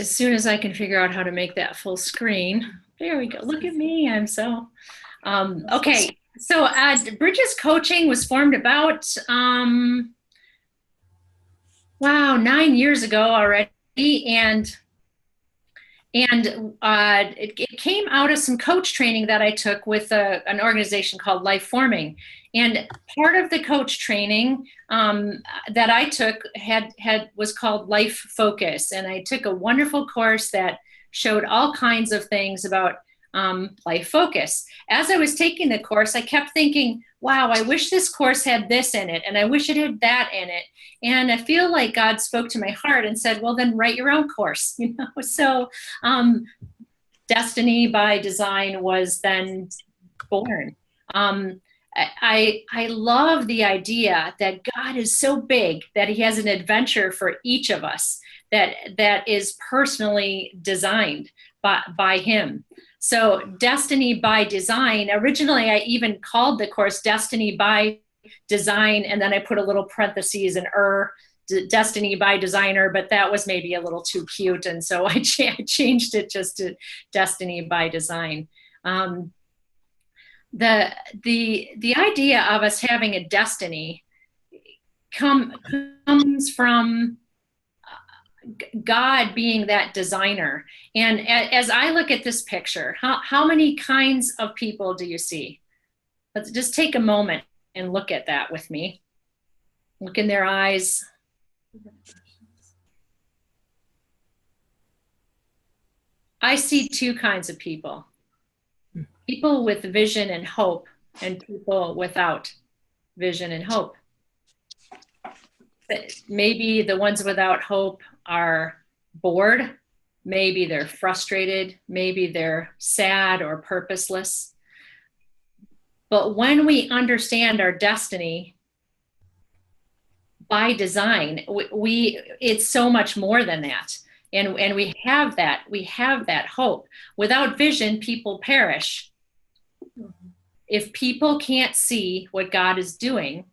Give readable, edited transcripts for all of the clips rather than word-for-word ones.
as soon as I can figure out how to make that full screen. There we go. Look at me. I'm so, okay. So Bridges Coaching was formed about, wow, 9 years ago already. And it came out of some coach training that I took with an organization called Life Forming. And part of the coach training that I took was called Life Focus. And I took a wonderful course that showed all kinds of things about life focus. As I was taking the course, I kept thinking, wow, I wish this course had this in it, and I wish it had that in it. And I feel like God spoke to my heart and said, well, then write your own course, you know? So Destiny by Design was then born. I love the idea that God is so big that he has an adventure for each of us that is personally designed by him. So Destiny by Design, originally I even called the course Destiny by Design, and then I put a little parentheses and Destiny by Designer, but that was maybe a little too cute, and so I changed it just to Destiny by Design. The idea of us having a destiny comes from God being that designer. And as I look at this picture, how many kinds of people do you see? Let's just take a moment and look at that with me. Look in their eyes. I see two kinds of people. People with vision and hope, and people without vision and hope. Maybe the ones without hope are bored, maybe they're frustrated, maybe they're sad or purposeless. But when we understand our destiny by design, it's so much more than that. And we have that hope. Without vision, people perish. If people can't see what God is doing,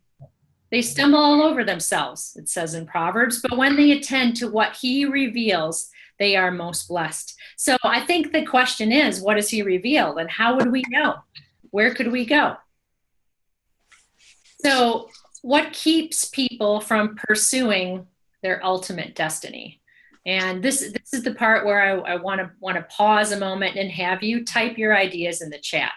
they stumble all over themselves, it says in Proverbs, but when they attend to what he reveals, they are most blessed. So I think the question is, what does he reveal, and how would we know? Where could we go? So what keeps people from pursuing their ultimate destiny? And this is the part where I want to pause a moment and have you type your ideas in the chat.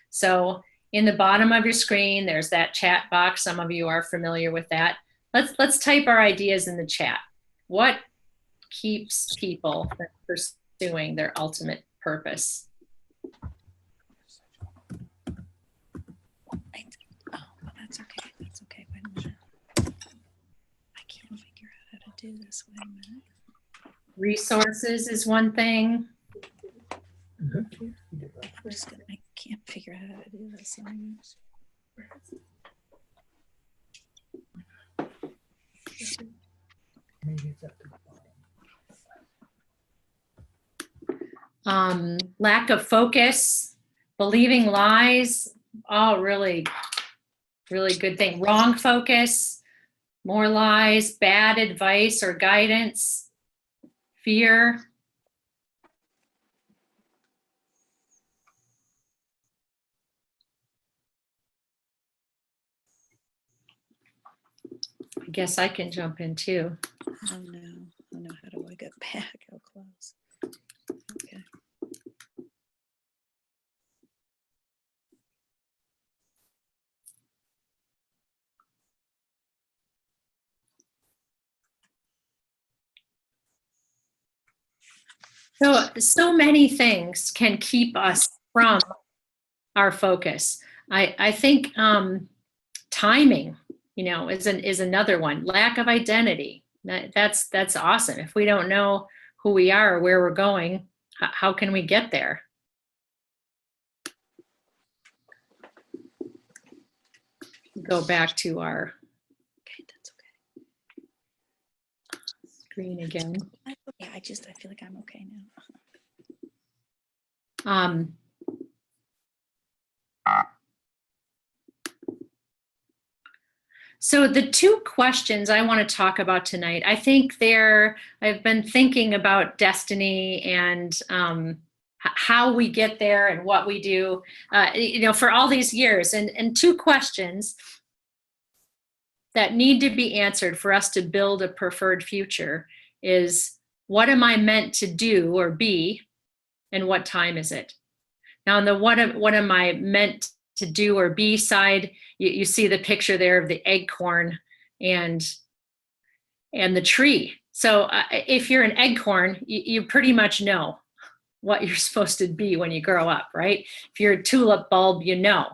So in the bottom of your screen, there's that chat box. Some of you are familiar with that. Let's type our ideas in the chat. What keeps people from pursuing their ultimate purpose? Oh, that's okay. That's okay. Wait a minute. I can't figure out how to do this. Wait a minute. Resources is one thing. I can't figure out how to do this. Lack of focus, believing lies, all really, really good thing. Wrong focus, more lies, bad advice or guidance, fear. I guess I can jump in too. Oh no, how do I get back? How close? Okay. So many things can keep us from our focus. I think timing, is another one. Lack of identity. That's awesome. If we don't know who we are or where we're going, how can we get there? Go back to our that's okay. Screen again. Yeah, I feel like I'm okay now. So the two questions I want to talk about tonight, I think I've been thinking about destiny and how we get there and what we do, for all these years. And two questions that need to be answered for us to build a preferred future is, what am I meant to do or be, and what time is it? Now, on the what am I meant to do or be side, you see the picture there of the acorn and the tree. So if you're an acorn, you pretty much know what you're supposed to be when you grow up, right? If you're a tulip bulb, you know.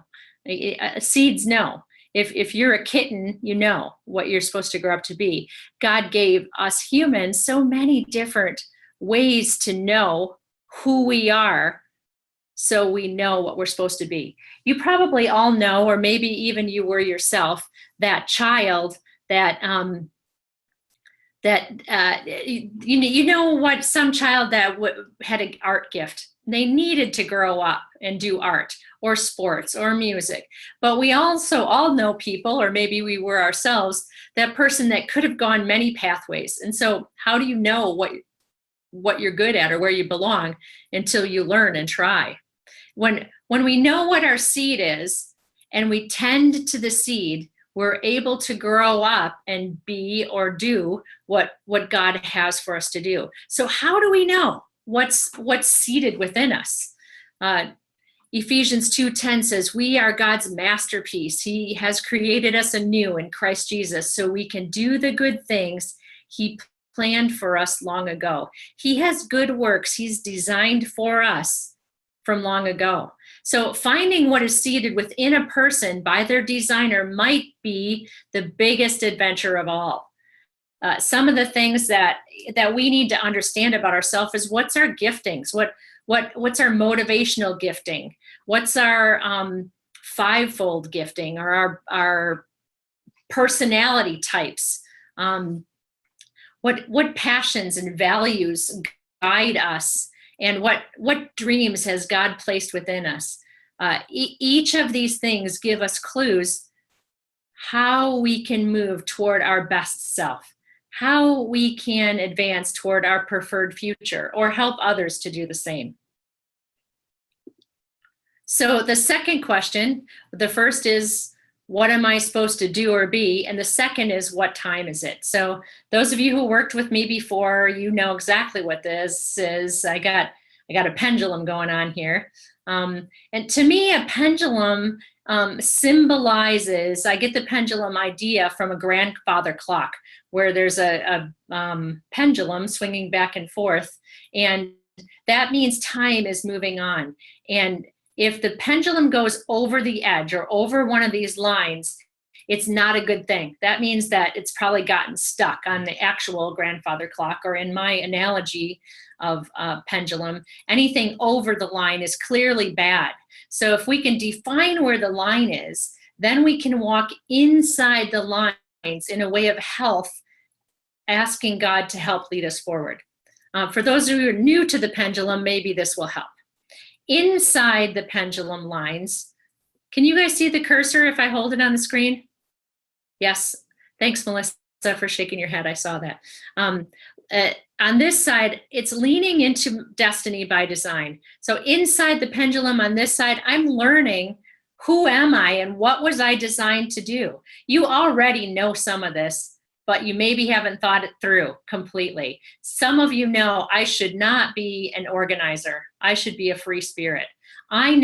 Seeds know. If you're a kitten, you know what you're supposed to grow up to be. God gave us humans so many different ways to know who we are, so we know what we're supposed to be. You probably all know, or maybe even you were yourself, that child that you know what, some child that had an art gift. They needed to grow up and do art or sports or music. But we also all know people, or maybe we were ourselves, that person that could have gone many pathways. And so how do you know what you're good at or where you belong until you learn and try? When we know what our seed is and we tend to the seed, we're able to grow up and be or do what God has for us to do. So how do we know what's seated within us? Ephesians 2:10 says, we are God's masterpiece. He has created us anew in Christ Jesus so we can do the good things he planned for us long ago. He has good works he's designed for us from long ago. So finding what is seated within a person by their designer might be the biggest adventure of all. Some of the things that we need to understand about ourselves is, what's our giftings? What's our motivational gifting? What's our fivefold gifting, or our personality types? What passions and values guide us? And what dreams has God placed within us? Each of these things give us clues how we can move toward our best self, how we can advance toward our preferred future, or help others to do the same. So the second question, the first is, what am I supposed to do or be? And the second is, what time is it? So those of you who worked with me before, you know exactly what this is. I got a pendulum going on here. And to me, a pendulum symbolizes, I get the pendulum idea from a grandfather clock, where there's a pendulum swinging back and forth. And that means time is moving on. And if the pendulum goes over the edge or over one of these lines, it's not a good thing. That means that it's probably gotten stuck on the actual grandfather clock, or in my analogy of pendulum, anything over the line is clearly bad. So if we can define where the line is, then we can walk inside the lines in a way of health, asking God to help lead us forward. For those of you who are new to the pendulum, maybe this will help. Inside the pendulum lines, can you guys see the cursor if I hold it on the screen? Yes. Thanks, Melissa, for shaking your head. I saw that. On this side, it's leaning into destiny by design. So inside the pendulum on this side, I'm learning, who am I and what was I designed to do? You already know some of this, but you maybe haven't thought it through completely. Some of you know, I should not be an organizer. I should be a free spirit. I've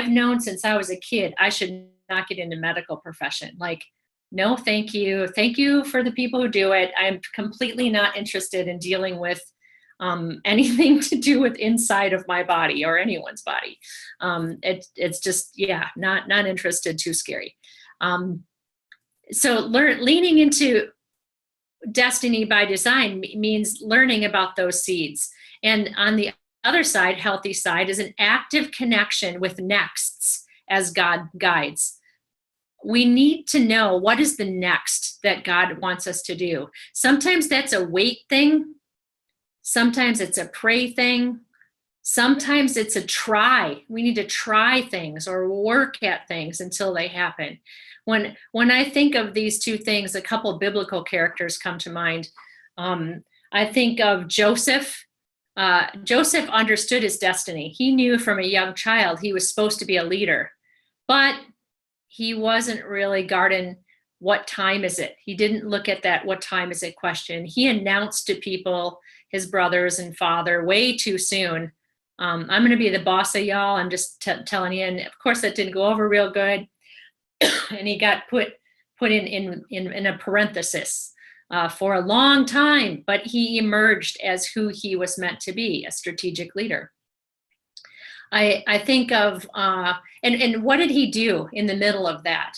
known since I was a kid, I should not get into medical profession. Like, no, thank you. Thank you for the people who do it. I'm completely not interested in dealing with anything to do with inside of my body or anyone's body. It's just, not interested, too scary. So leaning into destiny by design means learning about those seeds. And on the other side, healthy side, is an active connection with nexts as God guides. We need to know, what is the next that God wants us to do. Sometimes that's a wait thing. Sometimes it's a pray thing. Sometimes it's a try. We need to try things or work at things until they happen. When I think of these two things, a couple biblical characters come to mind. I think of Joseph. Joseph understood his destiny. He knew from a young child he was supposed to be a leader, but he wasn't really guarding what time is it. He didn't look at that what time is it question. He announced to people, his brothers and father, way too soon, I'm going to be the boss of y'all. I'm just telling you. And of course, that didn't go over real good. And he got put in a parenthesis for a long time, but he emerged as who he was meant to be, a strategic leader. I think of, and what did he do in the middle of that?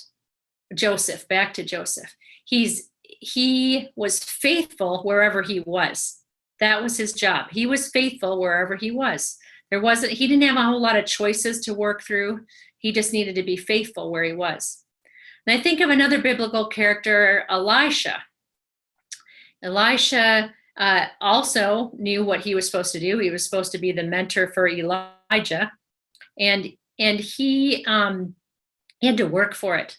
Joseph, back to Joseph. He was faithful wherever he was. That was his job. He was faithful wherever he was. He didn't have a whole lot of choices to work through. He just needed to be faithful where he was. And I think of another biblical character, Elisha. Elisha also knew what he was supposed to do. He was supposed to be the mentor for Elijah, and he had to work for it.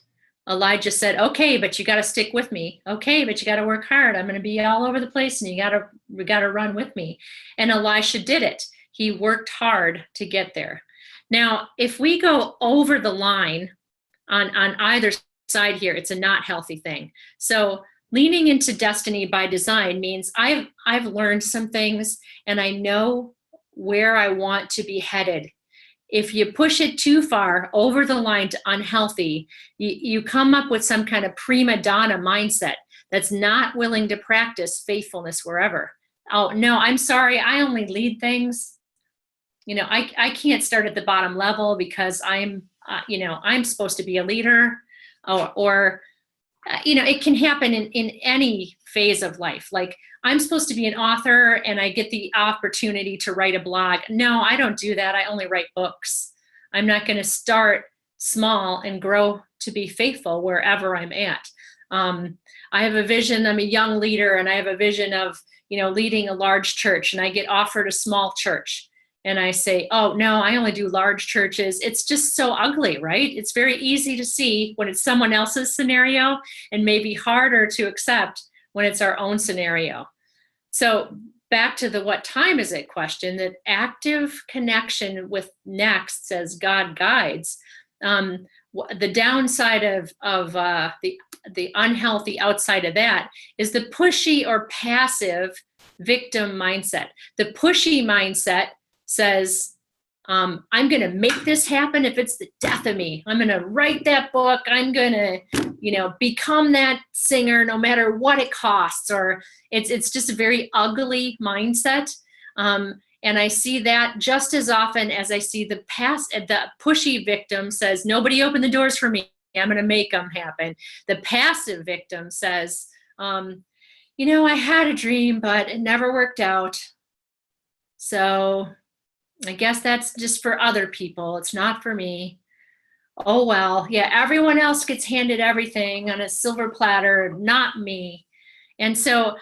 Elijah said, "Okay, but you got to stick with me. Okay, but you got to work hard. I'm going to be all over the place, and we got to run with me." And Elisha did it. He worked hard to get there. Now, if we go over the line on either side here, it's a not healthy thing. So leaning into destiny by design means I've learned some things and I know where I want to be headed. If you push it too far over the line to unhealthy, you come up with some kind of prima donna mindset that's not willing to practice faithfulness wherever. Oh, no, I'm sorry, I only lead things. I can't start at the bottom level because I'm supposed to be a leader, or it can happen in any phase of life. Like, I'm supposed to be an author and I get the opportunity to write a blog. No, I don't do that. I only write books. I'm not going to start small and grow to be faithful wherever I'm at. I have a vision. I'm a young leader and I have a vision of, leading a large church, and I get offered a small church. And I say, oh, no, I only do large churches. It's just so ugly, right? It's very easy to see when it's someone else's scenario and maybe harder to accept when it's our own scenario. So back to the what time is it question, that active connection with next as God guides. The downside of the unhealthy outside of that is the pushy or passive victim mindset. The pushy mindset says, I'm going to make this happen if it's the death of me. I'm going to write that book. I'm going to, become that singer no matter what it costs. Or it's just a very ugly mindset. And I see that just as often as I see the pushy victim says, nobody opened the doors for me. I'm going to make them happen. The passive victim says, I had a dream, but it never worked out. So I guess that's just for other people. It's not for me. Oh, well, yeah, everyone else gets handed everything on a silver platter, not me. And so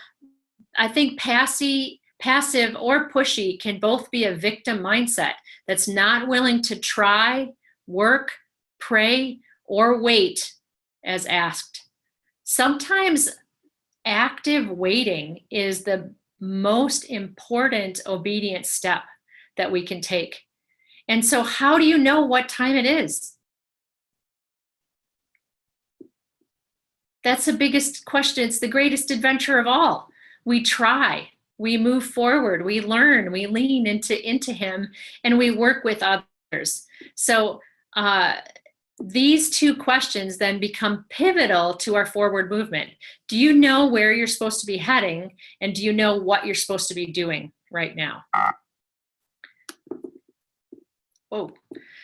I think passive or pushy can both be a victim mindset that's not willing to try, work, pray, or wait as asked. Sometimes active waiting is the most important obedient step that we can take. And so how do you know what time it is? That's the biggest question. It's the greatest adventure of all. We try, we move forward, we learn, we lean into him, and we work with others. So these two questions then become pivotal to our forward movement. Do you know where you're supposed to be heading? And do you know what you're supposed to be doing right now? Oh,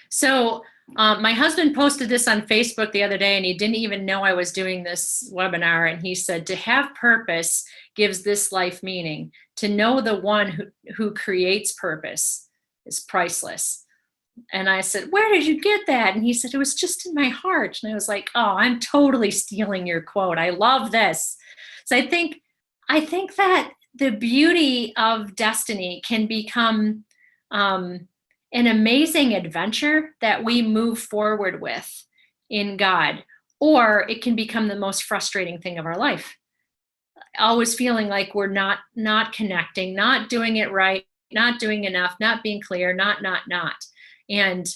so my husband posted this on Facebook the other day, and he didn't even know I was doing this webinar. And he said, to have purpose gives this life meaning. To know the one who creates purpose is priceless. And I said, where did you get that? And he said, it was just in my heart. And I was like, oh, I'm totally stealing your quote. I love this. So I think that the beauty of destiny can become an amazing adventure that we move forward with in God. or it can become the most frustrating thing of our life. Always feeling like we're not connecting, not doing it right, not doing enough, not being clear, not. And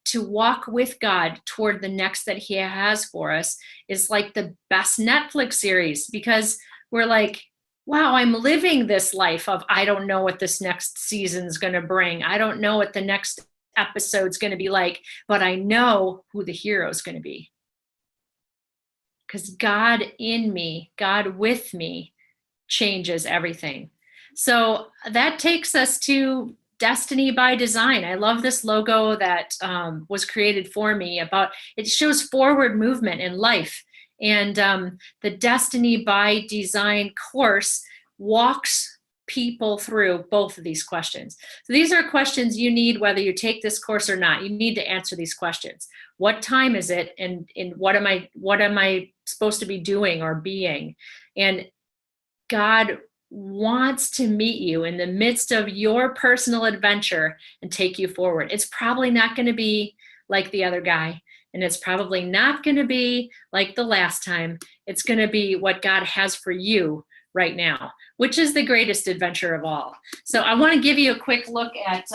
to walk with God toward the next that he has for us is like the best Netflix series, because we're like, wow, I'm living this life of, I don't know what this next season's going to bring. I don't know what the next episode's going to be like, but I know who the hero is going to be. Because God in me, God with me, changes everything. So that takes us to Destiny by Design. I love this logo that was created for me. About it shows forward movement in life, and the Destiny by Design course walks people through both of these questions. So these are questions you need, whether you take this course or not. You need to answer these questions. What time is it, and what am I supposed to be doing or being? And God wants to meet you in the midst of your personal adventure and take you forward. It's probably not going to be like the other guy, and it's probably not going to be like the last time. It's going to be what God has for you right now, which is the greatest adventure of all. So I want to give you a quick look at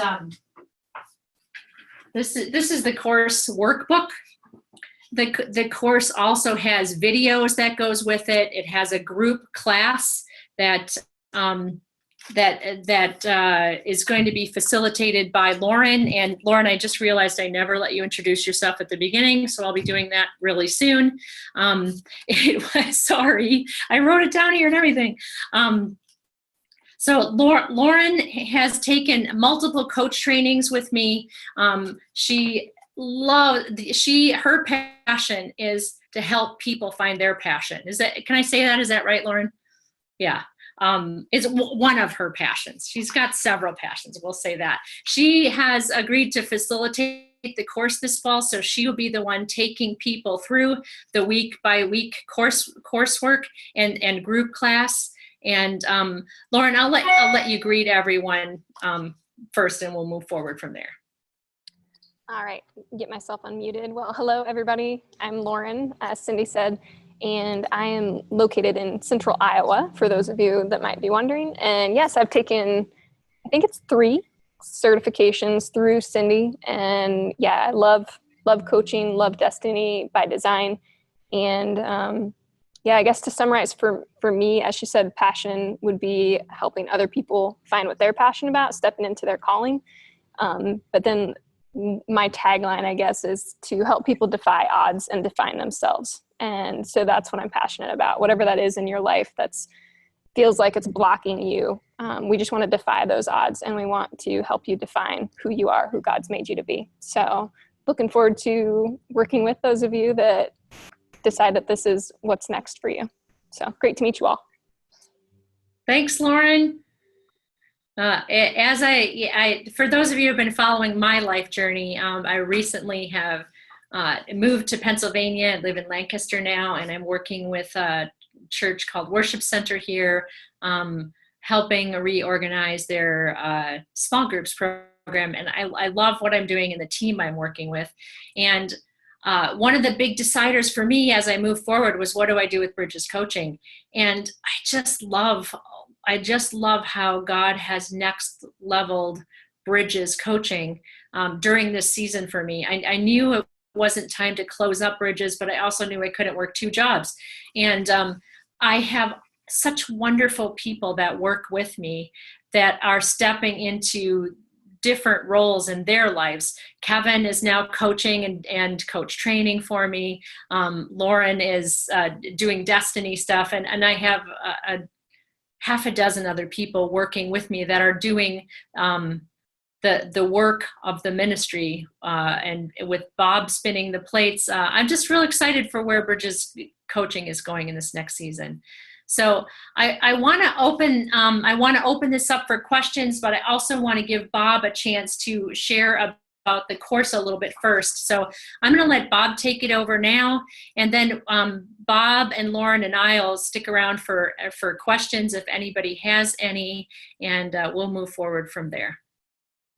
this is the course workbook. The course also has videos that goes with it. It has a group class that is going to be facilitated by Lauren. And Lauren, I just realized I never let you introduce yourself at the beginning, so I'll be doing that really soon. Sorry, I wrote it down here and everything. So Lauren has taken multiple coach trainings with me. Her passion is to help people find their passion. Can I say that? Is that right, Lauren? Yeah. It's one of her passions. She's got several passions, we'll say that. She has agreed to facilitate the course this fall, so she will be the one taking people through the week by week coursework and group class. And Lauren, I'll let you greet everyone first, and we'll move forward from there. All right, get myself unmuted. Well, hello everybody. I'm Lauren, as Cindy said, and I am located in central Iowa, for those of you that might be wondering. And yes, I've taken, I think it's 3 certifications through Cindy. And yeah, I love coaching, love Destiny by Design. And yeah, I guess to summarize for me, as she said, passion would be helping other people find what they're passionate about, stepping into their calling. But then my tagline, I guess, is to help people defy odds and define themselves. And so that's what I'm passionate about. Whatever that is in your life that's feels like it's blocking you, we just want to defy those odds, and we want to help you define who you are, who God's made you to be. So looking forward to working with those of you that decide that this is what's next for you. So great to meet you all. Thanks, Lauren. As for those of you who have been following my life journey, I recently have moved to Pennsylvania. I live in Lancaster now, and I'm working with a church called Worship Center here, helping reorganize their small groups program. And I love what I'm doing and the team I'm working with. And one of the big deciders for me as I move forward was, what do I do with Bridges Coaching? And I just love how God has next leveled Bridges Coaching during this season for me. I knew it wasn't time to close up Bridges, but I also knew I couldn't work 2 jobs. And I have such wonderful people that work with me that are stepping into different roles in their lives. Kevin is now coaching and coach training for me. Lauren is doing Destiny stuff. And I have a half a dozen other people working with me that are doing the work of the ministry, and with Bob spinning the plates. I'm just real excited for where Bridges Coaching is going in this next season. So I want to open this up for questions, but I also want to give Bob a chance to share about the course a little bit first. So I'm going to let Bob take it over now, and then Bob and Lauren and I'll stick around for questions if anybody has any, and we'll move forward from there.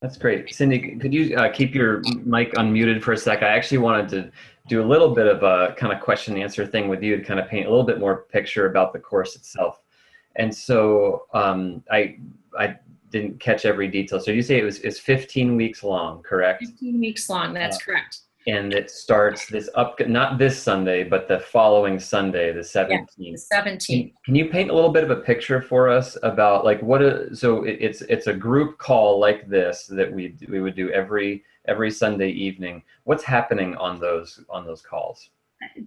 That's great. Cindy, could you keep your mic unmuted for a sec? I actually wanted to do a little bit of a kind of question and answer thing with you to kind of paint a little bit more picture about the course itself. And so I didn't catch every detail. So you say it's 15 weeks long, correct? 15 weeks long, that's correct. And it starts not this Sunday, but the following Sunday, the 17th. Yeah, the 17th. Can you paint a little bit of a picture for us about like it's a group call like this that we would do every Sunday evening. What's happening on those calls?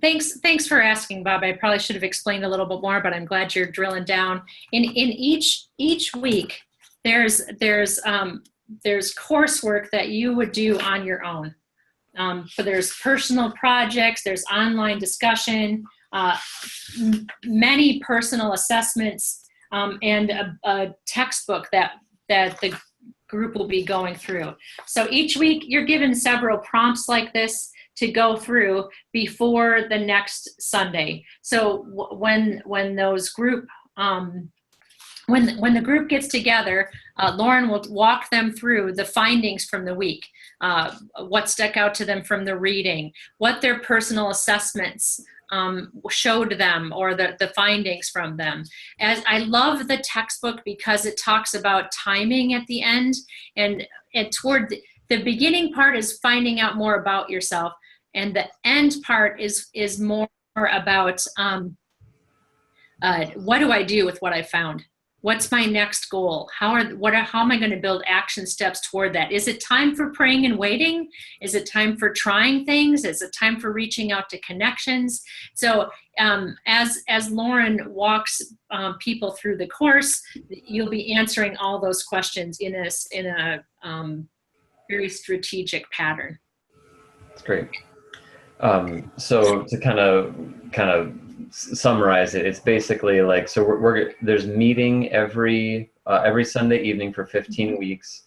Thanks for asking, Bob. I probably should have explained a little bit more, but I'm glad you're drilling down. In each week, there's coursework that you would do on your own. So there's personal projects, there's online discussion, many personal assessments, and a textbook that the group will be going through. So each week you're given several prompts like this to go through before the next Sunday. So when those group when the group gets together, Lauren will walk them through the findings from the week, what stuck out to them from the reading, what their personal assessments showed them, or the findings from them. As I love the textbook because it talks about timing at the end, and toward the beginning part is finding out more about yourself, and the end part is more about what do I do with what I found? What's my next goal? How am I going to build action steps toward that? Is it time for praying and waiting? Is it time for trying things? Is it time for reaching out to connections? So as Lauren walks people through the course, you'll be answering all those questions in a very strategic pattern. That's great. So to kind of summarize it, it's basically like, so there's meeting every Sunday evening for 15 weeks.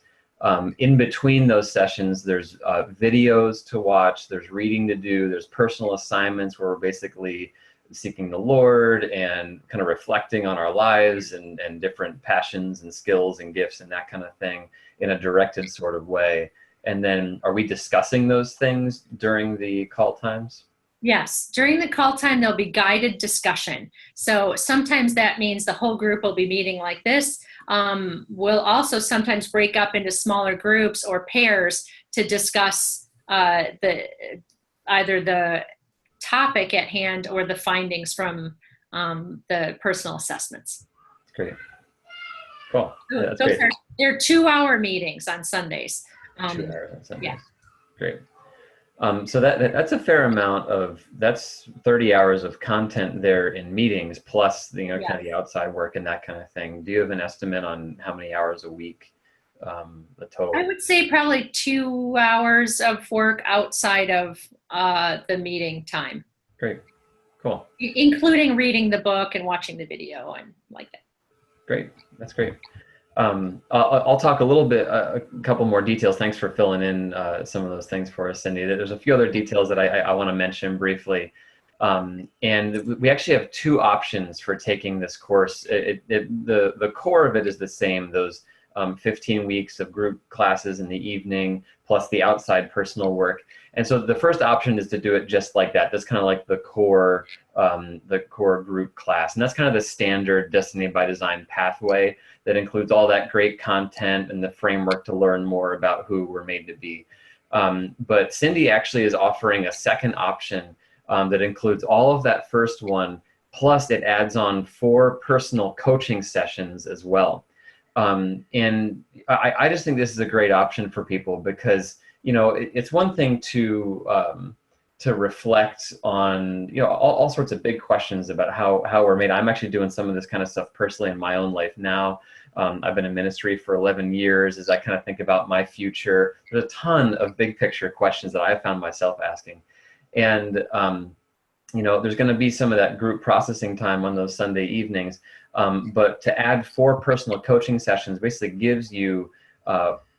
In between those sessions, there's videos to watch, there's reading to do, there's personal assignments where we're basically seeking the Lord and kind of reflecting on our lives and different passions and skills and gifts and that kind of thing in a directed sort of way. And then are we discussing those things during the call times? Yes, during the call time, there'll be guided discussion. So sometimes that means the whole group will be meeting like this. We'll also sometimes break up into smaller groups or pairs to discuss either the topic at hand or the findings from the personal assessments. Great. Cool. Yeah, that's great. They're 2-hour meetings on Sundays. 2 hours on Sundays. Yeah. Great. So that's a fair amount that's 30 hours of content there in meetings, plus kind of the outside work and that kind of thing. Do you have an estimate on how many hours a week, the total? I would say probably 2 hours of work outside of the meeting time. Great. Cool. Including reading the book and watching the video and like that. Great. That's great. I'll talk a little bit, a couple more details. Thanks for filling in some of those things for us, Cindy. There's a few other details that I want to mention briefly. And we actually have 2 options for taking this course. The core of it is the same, those 15 weeks of group classes in the evening, plus the outside personal work. And so the first option is to do it just like that. That's kind of like the core group class. And that's kind of the standard Destiny by Design pathway that includes all that great content and the framework to learn more about who we're made to be. But Cindy actually is offering a second option that includes all of that first one, plus it adds on 4 personal coaching sessions as well. And I just think this is a great option for people because, it's one thing to reflect on, all sorts of big questions about how we're made. I'm actually doing some of this kind of stuff personally in my own life now. I've been in ministry for 11 years. As I kind of think about my future, there's a ton of big picture questions that I found myself asking. And, there's going to be some of that group processing time on those Sunday evenings. But to add 4 personal coaching sessions basically gives you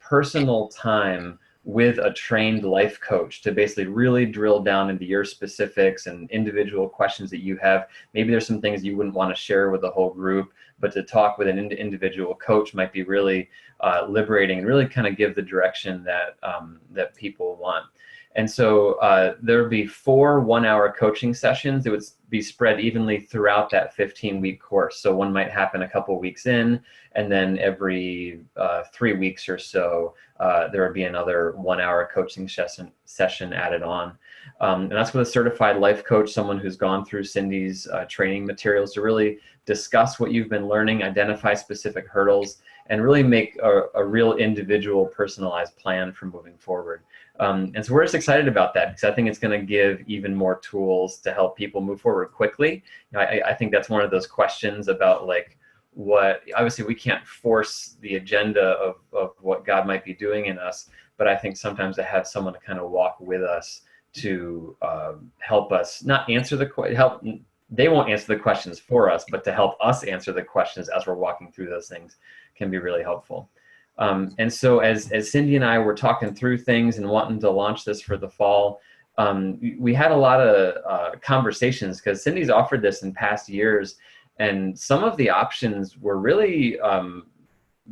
personal time with a trained life coach to basically really drill down into your specifics and individual questions that you have. Maybe there's some things you wouldn't want to share with the whole group, but to talk with an individual coach might be really liberating and really kind of give the direction that that people want. And so there would be 4 one-hour coaching sessions. It would be spread evenly throughout that 15-week course. So one might happen a couple weeks in, and then every 3 weeks or so, there would be another one-hour coaching session added on. And that's with a certified life coach, someone who's gone through Cindy's training materials to really discuss what you've been learning, identify specific hurdles, and really make a real individual personalized plan for moving forward. And so we're just excited about that because I think it's going to give even more tools to help people move forward quickly. You know, I think that's one of those questions about like obviously we can't force the agenda of what God might be doing in us, but I think sometimes to have someone to kind of walk with us to help us not answer they won't answer the questions for us, but to help us answer the questions as we're walking through those things can be really helpful. And so as Cindy and I were talking through things and wanting to launch this for the fall, we had a lot of conversations because Cindy's offered this in past years, and some of the options were really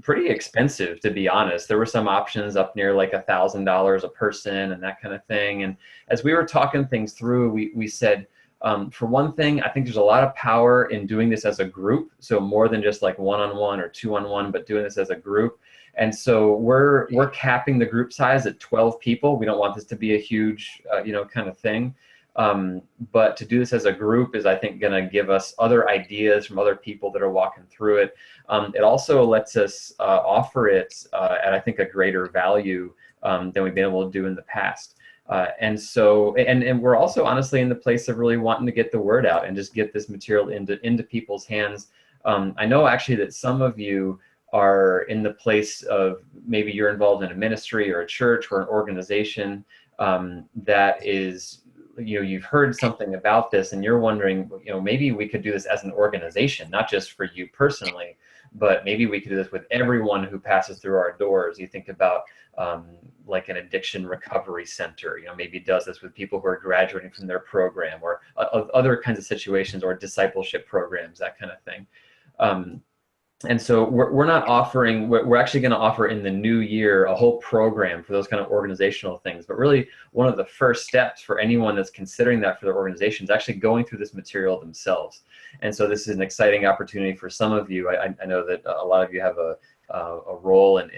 pretty expensive, to be honest. There were some options up near like $1,000 a person and that kind of thing. And as we were talking things through, we said, for one thing, I think there's a lot of power in doing this as a group. So more than just like one-on-one or two-on-one, but doing this as a group. And so we're capping the group size at 12 people. We don't want this to be a huge, kind of thing. But to do this as a group is, I think, going to give us other ideas from other people that are walking through it. It also lets us offer it at, I think, a greater value than we've been able to do in the past. And so, and we're also honestly in the place of really wanting to get the word out and just get this material into people's hands. I know actually that some of you are in the place of maybe you're involved in a ministry or a church or an organization that is, you've heard something about this and you're wondering, maybe we could do this as an organization, not just for you personally, but maybe we could do this with everyone who passes through our doors. You think about like an addiction recovery center, maybe does this with people who are graduating from their program or other kinds of situations or discipleship programs, that kind of thing. And so we're not offering, we're actually going to offer in the new year a whole program for those kind of organizational things. But really one of the first steps for anyone that's considering that for their organization is actually going through this material themselves. And so this is an exciting opportunity for some of you. I know that a lot of you have a role in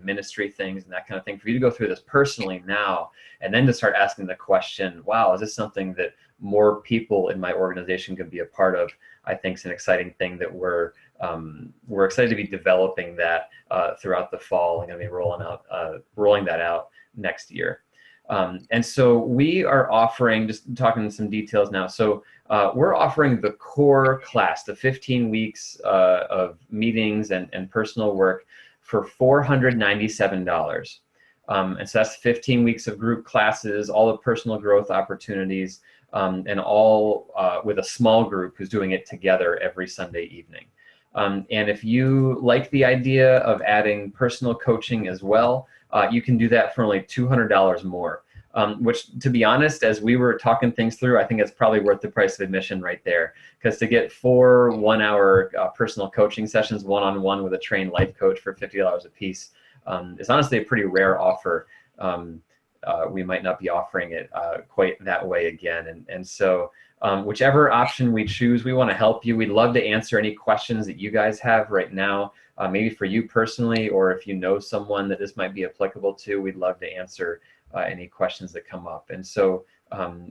ministry things and that kind of thing, for you to go through this personally now and then to start asking the question, wow, is this something that more people in my organization could be a part of? I think is an exciting thing that we're excited to be developing that throughout the fall and going to be rolling that out next year. And so we are offering, just talking some details now. So we're offering the core class, the 15 weeks of meetings and personal work for $497. And so that's 15 weeks of group classes, all the personal growth opportunities, and all with a small group who's doing it together every Sunday evening. And if you like the idea of adding personal coaching as well, you can do that for only $200 more, which, to be honest, as we were talking things through, I think it's probably worth the price of admission right there. Because to get 4 one-hour personal coaching sessions one-on-one with a trained life coach for $50 a piece is honestly a pretty rare offer. We might not be offering it quite that way again. And so whichever option we choose, we want to help you. We'd love to answer any questions that you guys have right now, maybe for you personally, or if you know someone that this might be applicable to, we'd love to answer any questions that come up. And so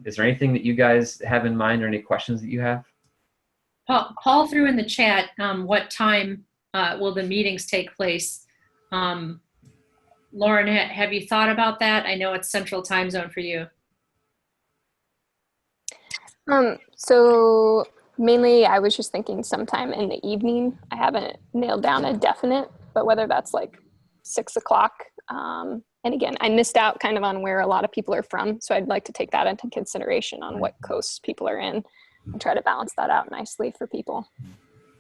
is there anything that you guys have in mind or any questions that you have? Paul threw in the chat, what time will the meetings take place? Lauren, have you thought about that? I know it's Central Time Zone for you. So mainly I was just thinking sometime in the evening. I haven't nailed down a definite, but whether that's like 6 o'clock. And again, I missed out kind of on where a lot of people are from. So I'd like to take that into consideration on what coasts people are in and try to balance that out nicely for people.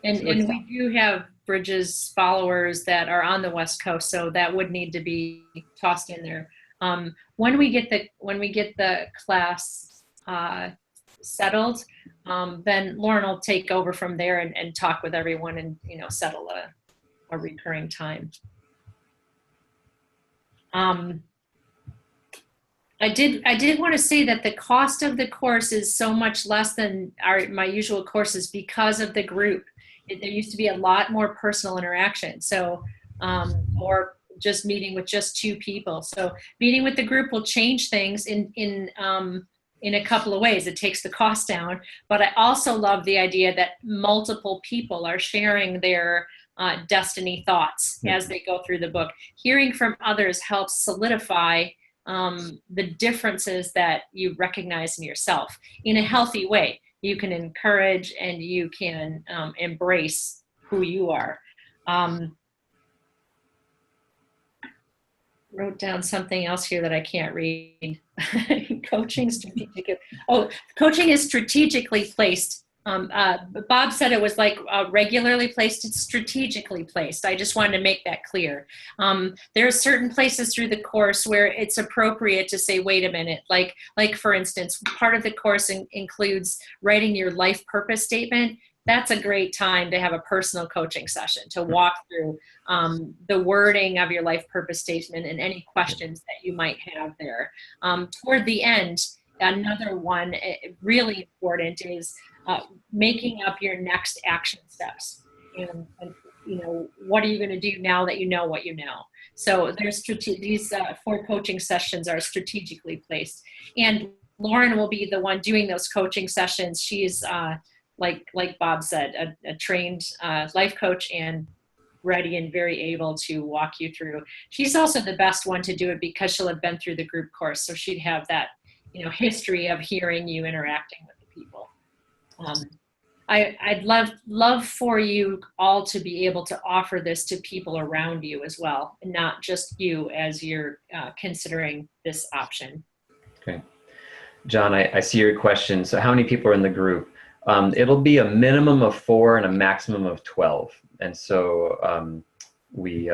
And we do have Bridges followers that are on the West Coast, so that would need to be tossed in there. When we get the class settled, then Lauren will take over from there and talk with everyone and, you know, settle a recurring time. I did want to say that the cost of the course is so much less than my usual courses because of the group. There used to be a lot more personal interaction. So, more just meeting with just 2 people. So meeting with the group will change things in a couple of ways. It takes the cost down, but I also love the idea that multiple people are sharing their destiny thoughts as they go through the book. Hearing from others helps solidify the differences that you recognize in yourself in a healthy way. You can encourage and you can embrace who you are. Wrote down something else here that I can't read. Coaching is strategically placed. Bob said it was like regularly placed. It's strategically placed. I just wanted to make that clear. There are certain places through the course where it's appropriate to say, wait a minute, like for instance, part of the course includes writing your life purpose statement. That's a great time to have a personal coaching session to walk through the wording of your life purpose statement and any questions that you might have there. Toward the end, another one really important is making up your next action steps. And you know, what are you going to do now that you know what you know? So there's these 4 coaching sessions are strategically placed. And Lauren will be the one doing those coaching sessions. She's like Bob said, a trained life coach and ready and very able to walk you through. She's also the best one to do it because she'll have been through the group course. So she'd have that, you know, history of hearing you interacting with the people. I'd love for you all to be able to offer this to people around you as well, and not just you as you're considering this option. Okay. John, I see your question. So how many people are in the group? It'll be a minimum of 4 and a maximum of 12. And so we'll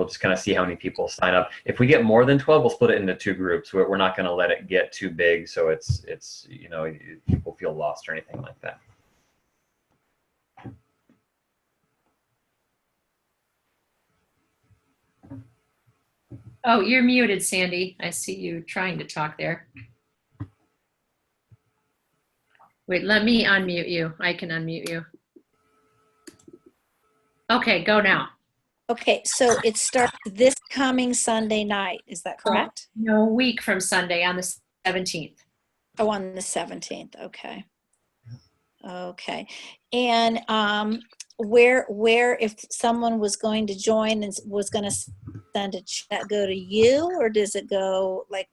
just kind of see how many people sign up. If we get more than 12, we'll split it into 2 groups. We're not going to let it get too big so it's you know, people feel lost or anything like that. Oh, you're muted, Sandy. I see you trying to talk there. Wait, let me unmute you. I can unmute you. Okay, go now. Okay, so it starts this coming Sunday night. Is that correct? No, a week from Sunday on the 17th. Oh, on the 17th. Okay. Okay. And where if someone was going to join and was going to send a chat, go to you, or does it go like?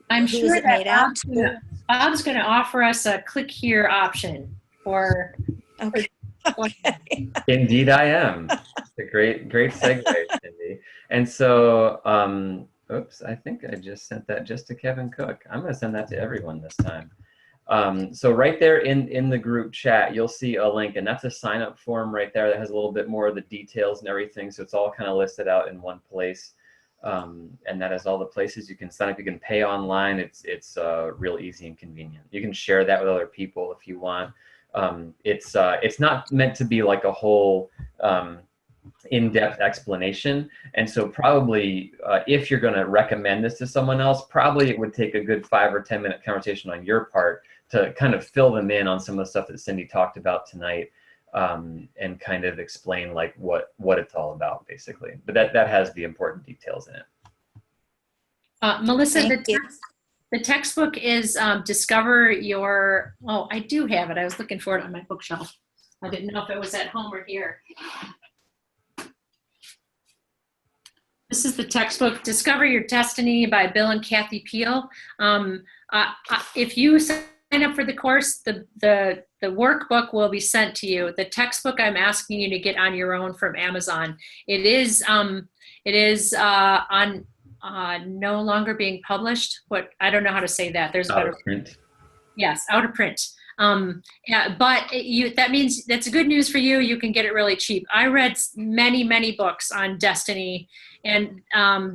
I'm who sure is it that made out to? Bob's going to offer us a click here option for. Okay. Okay. Indeed, I am. It's a great segue, Cindy. And so, oops, I think I just sent that just to Kevin Cook. I'm going to send that to everyone this time. So right there in the group chat, you'll see a link, and that's a sign up form right there that has a little bit more of the details and everything. So it's all kind of listed out in one place. And that is all the places you can sign up. You can pay online. It's real easy and convenient. You can share that with other people if you want. It's not meant to be like a whole in-depth explanation. And so probably if you're going to recommend this to someone else, probably it would take a good 5 or 10 minute conversation on your part to kind of fill them in on some of the stuff that Cindy talked about tonight, and kind of explain like what it's all about basically. But that has the important details in it. Melissa, the textbook is Discover Your, oh, I do have it. I was looking for it on my bookshelf. I didn't know if it was at home or here. This is the textbook, Discover Your Destiny by Bill and Kathy Peel. If you sign up for the course, the workbook will be sent to you. The textbook I'm asking you to get on your own from Amazon. It is on no longer being published. What, I don't know how to say that. There's Out of print. Yes, out of print. Yeah, but that means that's good news for you. You can get it really cheap. I read many books on destiny, and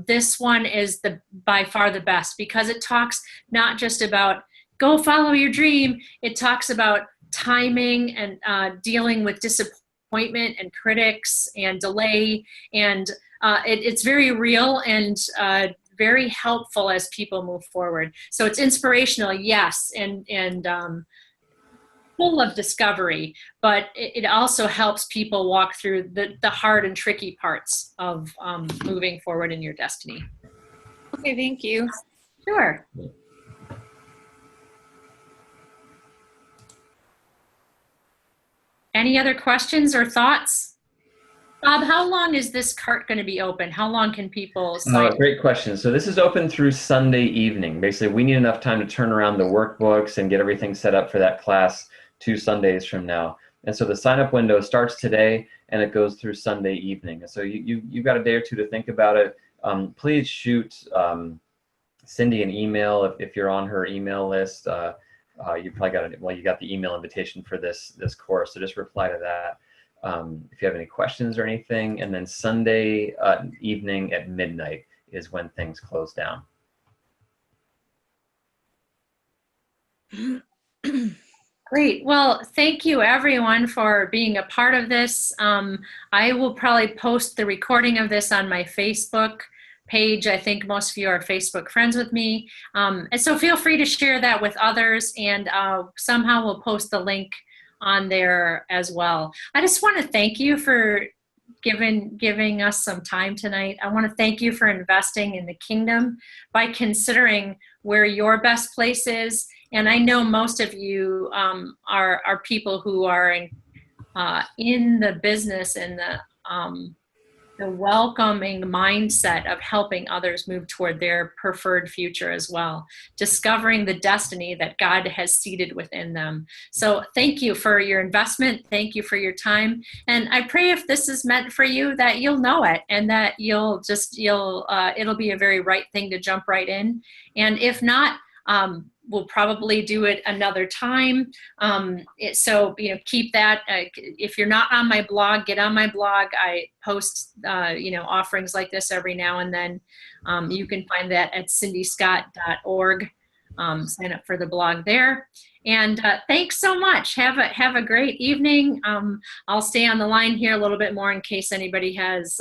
this one is by far the best because it talks not just about go follow your dream. It talks about timing and dealing with disappointment and critics and delay, and it's very real and very helpful as people move forward. So it's inspirational, yes, and full of discovery, but it also helps people walk through the hard and tricky parts of moving forward in your destiny. Okay, thank you. Sure. Any other questions or thoughts? Bob, how long is this cart going to be open? How long can people sign? Great question. So this is open through Sunday evening. Basically, we need enough time to turn around the workbooks and get everything set up for that class 2 Sundays from now. And so the sign-up window starts today, and it goes through Sunday evening. So you've got a day or two to think about it. Please shoot Cindy an email if you're on her email list. You probably got it. Well, you got the email invitation for this course, so just reply to that. If you have any questions or anything, and then Sunday evening at midnight is when things close down. Great. Well, thank you everyone for being a part of this. I will probably post the recording of this on my Facebook page. I think most of you are Facebook friends with me. And so feel free to share that with others, and somehow we'll post the link on there as well. I just want to thank you for giving us some time tonight. I want to thank you for investing in the kingdom by considering where your best place is. And I know most of you are people who are in the business and the welcoming mindset of helping others move toward their preferred future as well, discovering the destiny that God has seeded within them. So thank you for your investment. Thank you for your time. And I pray if this is meant for you that you'll know it and that it'll be a very right thing to jump right in. And if not, we'll probably do it another time. So, keep that. If you're not on my blog, get on my blog. I post, offerings like this every now and then. You can find that at cindyscott.org. Sign up for the blog there. And thanks so much. Have a great evening. I'll stay on the line here a little bit more in case anybody has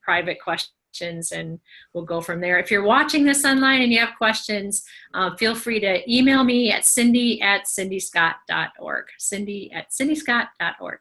private questions, and we'll go from there. If you're watching this online and you have questions, feel free to email me at cindy@cindyscott.org. Cindy@cindyscott.org.